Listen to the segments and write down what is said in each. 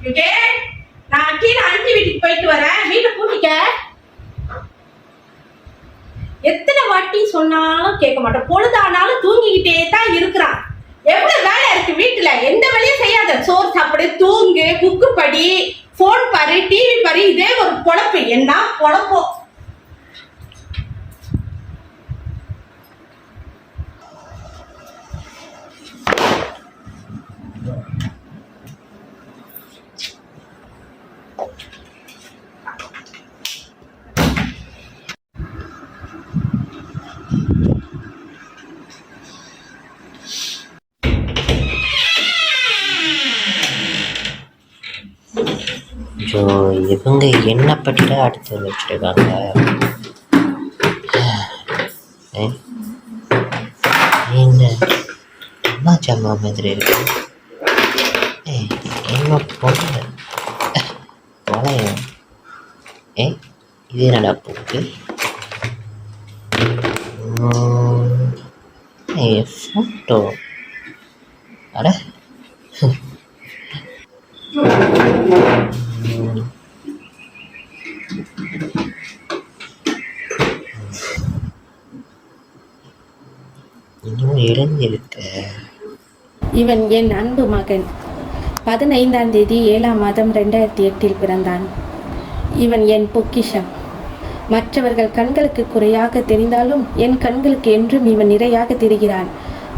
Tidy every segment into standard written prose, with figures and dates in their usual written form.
Okay, நான் கீழே அஞ்சு வீட்டுக்கு போயிட்டு வரேன், வீட்டை பூட்டிக்க. எத்தனை வாட்டி சொன்னாலும் கேட்க மாட்டேன். பொழுதானாலும் தூங்கிக்கிட்டே தான் இருக்கிறான். எவ்வளவு வேலை இருக்கு வீட்டுல, எந்த வேலையும் செய்யாத. சோறு சாப்பிடு, தூங்கு, புக்கு படி, போன் பாரு, டிவி பாரு, இதே ஒரு பொழப்பு. என்ன பொழப்போ. இவங்க என்ன பற்றிதான் அடுத்து வச்சிருக்காங்க. என்ன அம்மா ஜம்மா மாதிரி இருக்கு. என்ன பொண்ணு வளையம். இது என்னடா பூக்கு? ஃபோட்டோ. அட இன்னும் இறந்திருக்க. இவன் என் அன்பு மகன். 15ஆம் தேதி 7ஆம் மாதம் 2008 பிறந்தான். இவன் என் பொக்கிஷம். மற்றவர்கள் கண்களுக்கு குறையாக தெரிந்தாலும் என் கண்களுக்கு என்றும் இவன் நிறையாக தெரிகிறான்.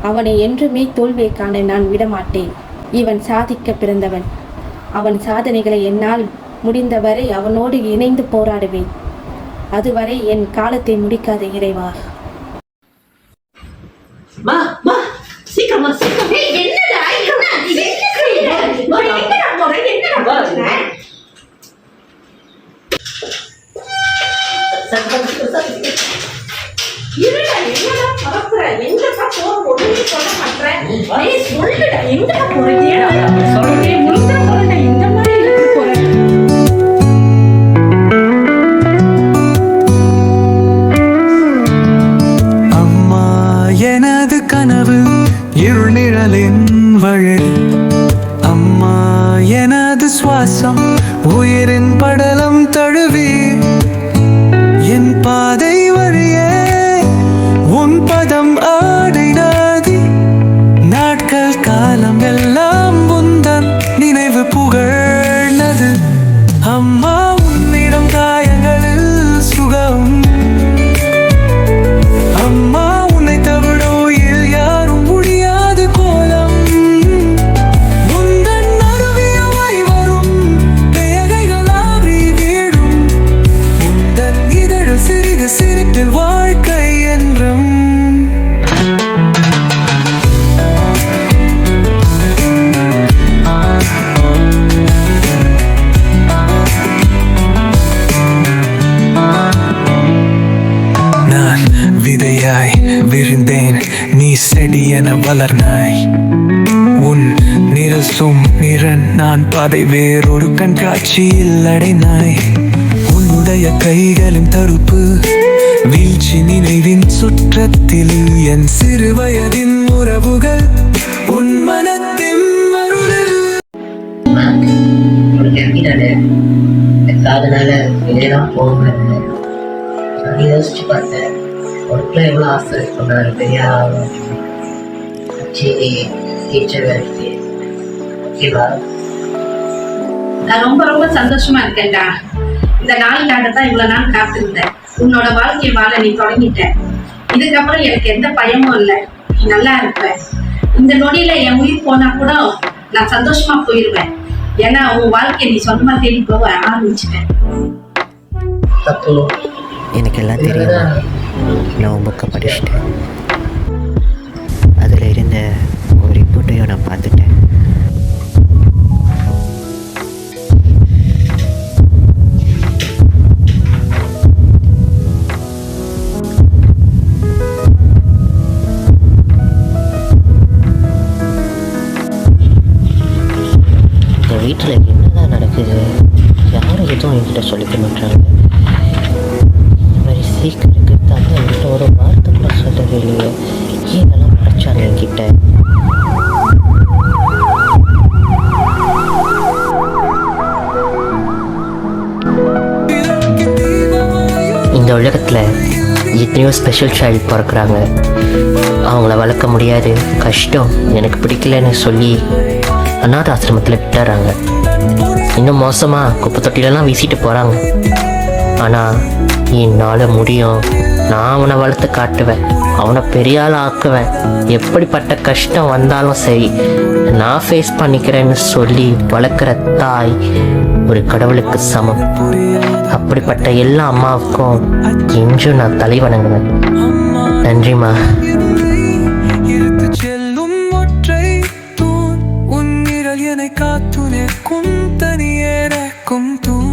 அவனை என்றுமே தோல்வியை காண நான் விடமாட்டேன். இவன் சாதிக்க பிறந்தவன். அவன் சாதனைகளை என்னால் முடிந்தவரை அவனோடு இணைந்து போராடுவேன். அதுவரை என் காலத்தை முடிக்காத இறைவா. கனவு இருள் நிழலின் வழி. அம்மா எனது சுவாசம் உயிரின் படலம் தழுவி. என் பாதை வழியே உன் பதம் ஆடினாதி. நாட்கள் காலம் எல்லாம் உந்தன் நினைவு புகழ்ந்தது. அம்மா உன்னிடம் காயங்களில் சுகம். அம்மா வாழ்க்கை என்றும் நான் விதையாய் விரிந்தேன், நீ செடி என வளர்னாய். உன் நிரசும் நிறன் நான் பாதை வேறொரு கண்காட்சியில் அடைனாய். உன்னுடைய கைகளின் தடுப்பு வீழ்ச்சி நினைவின் சுற்றத்தில் என் சிறு வயதின் உறவுகள் உன் மனத்தின் அதனால வெளியெல்லாம் போவேன். நான் யோசிச்சு பார்த்தேன், ஒருக்குள்ள எவ்வளோ ஆசை இருக்குன்னாரு பெரிய டீச்சர் வேலைக்கு. ஓகேவா? நான் ரொம்ப ரொம்ப சந்தோஷமா இருக்கேன்டா. இந்த நாளுக்காக தான் இவ்வளவு நாள் காத்திருந்தேன். உன்னோட வாழ்க்கையை வாழ நீ தொடங்கிட்ட. இதுக்கப்புறம் எனக்கு எந்த பயமும் இல்லை. நீ நல்லா இருப்ப. இந்த நொடியில என் உயிர் போனா கூட நான் சந்தோஷமா போயிருவேன். ஏன்னா உன் வாழ்க்கையை நீ சொந்தமா தேடி போக ஆரம்பிச்சுட்டேன். எனக்கு எல்லாம் தெரியும். நான் உன் புக்கை படிச்சுட்டேன். அதில் இருந்த ஒரு ரிப்போர்ட்டையும் நான் பார்த்துட்டேன். வீட்டில் என்னதான் நடக்குது? யாரும் எதுவும் என்கிட்ட சொல்லிக்க மாட்டாங்க. இந்த மாதிரி சீக்கிரத்துக்கு தந்த என்கிட்ட ஒரு வார்த்தை கூட சொல்லவே இல்லையே. ஏன் இதெல்லாம் மறைச்சாங்க என்கிட்ட? உலகத்தில் எத்தனையோ ஸ்பெஷல் சைல்டு பிறக்கிறாங்க. அவங்கள வளர்க்க முடியாது, கஷ்டம், எனக்கு பிடிக்கலன்னு சொல்லி அநாத ஆசிரமத்தில் விட்டுறாங்க. இன்னும் மோசமாக குப்பை தொட்டிலெல்லாம் வீசிட்டு போகிறாங்க. ஆனால் என்னால் முடியும், நான் அவனை வளர்த்து காட்டுவேன், அவனை பெரிய ஆள் ஆக்குவேன், எப்படிப்பட்ட கஷ்டம் வந்தாலும் சரி நான் ஃபேஸ் பண்ணிக்கிறேன்னு சொல்லி வளர்க்குற தாய் ஒரு கடவுளுக்கு சமம். அப்படிப்பட்ட எல்லா அம்மாவுக்கும் என்றும் நான் தலை வணங்குவேன். நன்றிம்மா. செல்லும் ஒற்றை தூண் உன் நிழல் என்னை காத்து நிற்கும் தனியே நிற்கும் தூண்.